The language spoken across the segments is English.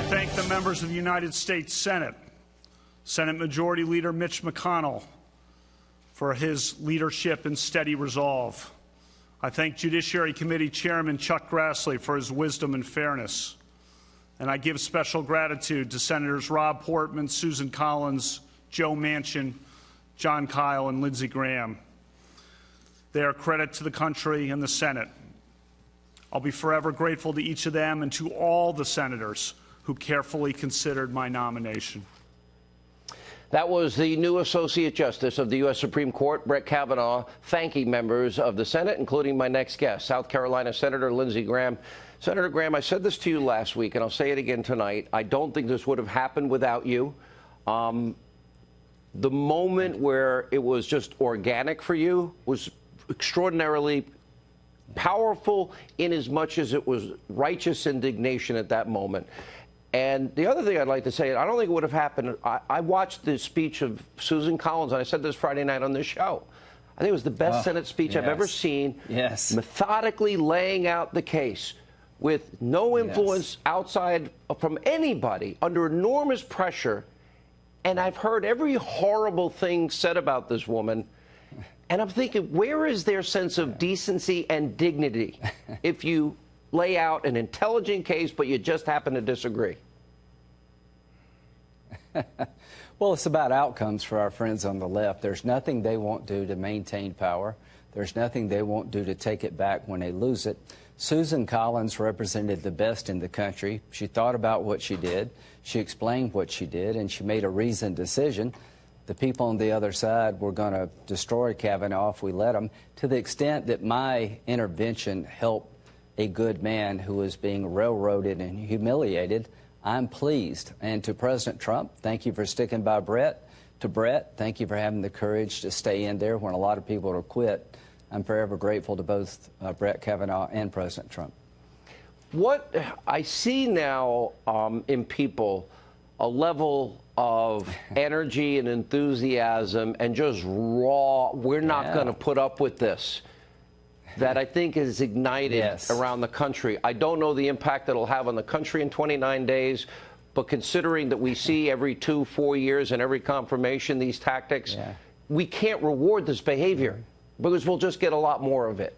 I thank the members of the United States Senate, Senate Majority Leader Mitch McConnell, for his leadership and steady resolve. I thank Judiciary Committee Chairman Chuck Grassley for his wisdom and fairness. And I give special gratitude to Senators Rob Portman, Susan Collins, Joe Manchin, John Kyle, and Lindsey Graham. They are a credit to the country and the Senate. I'll be forever grateful to each of them and to all the senators who carefully considered my nomination. That was the new Associate Justice of the U.S. Supreme Court, Brett Kavanaugh, thanking members of the Senate, including my next guest, South Carolina Senator Lindsey Graham. Senator Graham, I said this to you last week, and I'll say it again tonight. I don't think this would have happened without you. The moment where it was just organic for you was extraordinarily powerful in as much as it was righteous indignation at that moment. And the other thing I'd like to say, I don't think it would have happened. I watched the speech of Susan Collins, and I said this Friday night on this show. I think it was the best Senate speech I've ever seen. Yes. Methodically laying out the case with no influence outside from anybody, under enormous pressure. And I've heard every horrible thing said about this woman. And I'm thinking, where is their sense of decency and dignity if you lay out an intelligent case, but you just happen to disagree? Well, it's about outcomes for our friends on the left. There's nothing they won't do to maintain power. There's nothing they won't do to take it back when they lose it. Susan Collins represented the best in the country. She thought about what she did. She explained what she did, and she made a reasoned decision. The people on the other side were going to destroy Kavanaugh if we let them, to the extent that my intervention helped a good man who was being railroaded and humiliated. I'm pleased. And to President Trump, thank you for sticking by Brett. To Brett, thank you for having the courage to stay in there when a lot of people have quit. I'm forever grateful to both Brett Kavanaugh and President Trump. What I see now in people, a level of energy and enthusiasm and just raw, we're not going to put up with this, that I think is ignited around the country. I don't know the impact it'll have on the country in 29 days, but considering that we see every 2-4 years and every confirmation these tactics, we can't reward this behavior because we'll just get a lot more of it.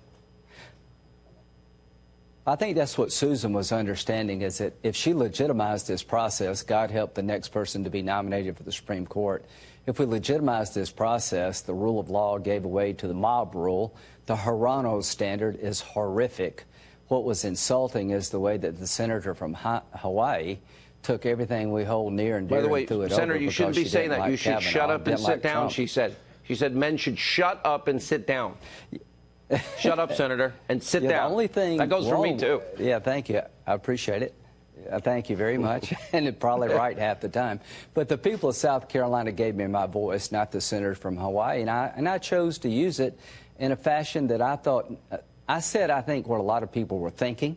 I think that's what Susan was understanding, is that if she legitimized this process, God help the next person to be nominated for the Supreme Court. If we legitimize this process, the rule of law gave way to the mob rule. The Hirano standard is horrific. What was insulting is the way that the senator from Hawaii took everything we hold near and dear. By the way, and threw it Senator, over you shouldn't be saying that. Like you should shut up and sit down, Trump. she said. She said men should shut up and sit down. Shut up, Senator, and sit down. The only thing that goes for me, too. Yeah, thank you. I appreciate it. Thank you very much. And it's probably right half the time. But the people of South Carolina gave me my voice, not the senator from Hawaii. And I chose to use it in a fashion that I thought, I think, what a lot of people were thinking.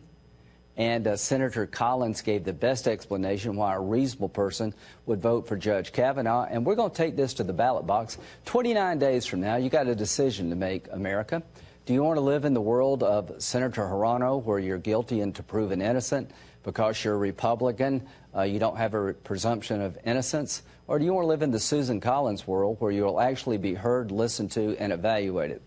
And Senator Collins gave the best explanation why a reasonable person would vote for Judge Kavanaugh. And we're going to take this to the ballot box. 29 days from now, you got a decision to make, America. Do you want to live in the world of Senator Hirano, where you're guilty until proven innocent because you're a Republican, you don't have a presumption of innocence? Or do you want to live in the Susan Collins world, where you'll actually be heard, listened to, and evaluated?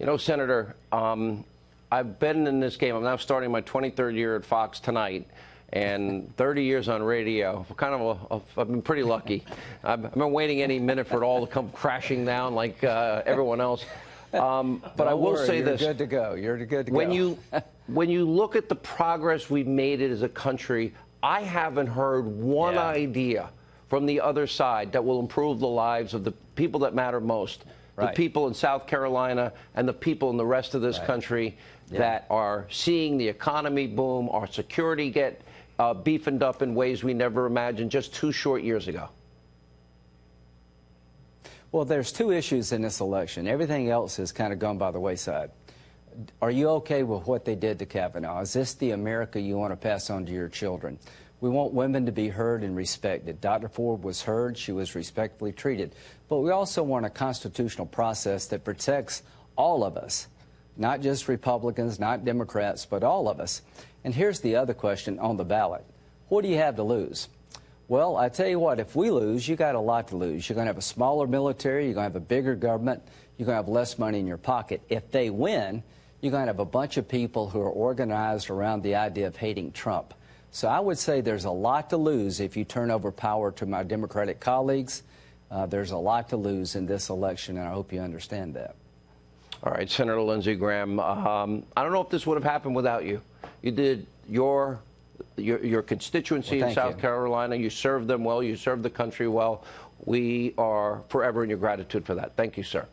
You know, Senator, I've been in this game. I'm now starting my 23rd year at Fox tonight, and 30 years on radio. I've been pretty lucky. I've been waiting any minute for it all to come crashing down like everyone else. But I will say this. You're good to go. You're good to go. When you look at the progress we've made it as a country, I haven't heard one idea from the other side that will improve the lives of the people that matter most. The people in South Carolina and the people in the rest of this country that are seeing the economy boom, our security get beefed up in ways we never imagined just 2 short years ago. Well, there's 2 issues in this election. Everything else has kind of gone by the wayside. Are you okay with what they did to Kavanaugh? Is this the America you want to pass on to your children? We want women to be heard and respected. Dr. Ford was heard. She was respectfully treated. But we also want a constitutional process that protects all of us, not just Republicans, not Democrats, but all of us. And here's the other question on the ballot. what do you have to lose? Well, I tell you what, if we lose, you got a lot to lose. You're going to have a smaller military, you're going to have a bigger government, you're going to have less money in your pocket. If they win, you're going to have a bunch of people who are organized around the idea of hating Trump. So I would say there's a lot to lose if you turn over power to my Democratic colleagues. There's a lot to lose in this election, and I hope you understand that. All right, Senator Lindsey Graham, I don't know if this would have happened without you. You did your constituency in South Carolina. You served them well. You served the country well. We are forever in your gratitude for that. Thank you, sir.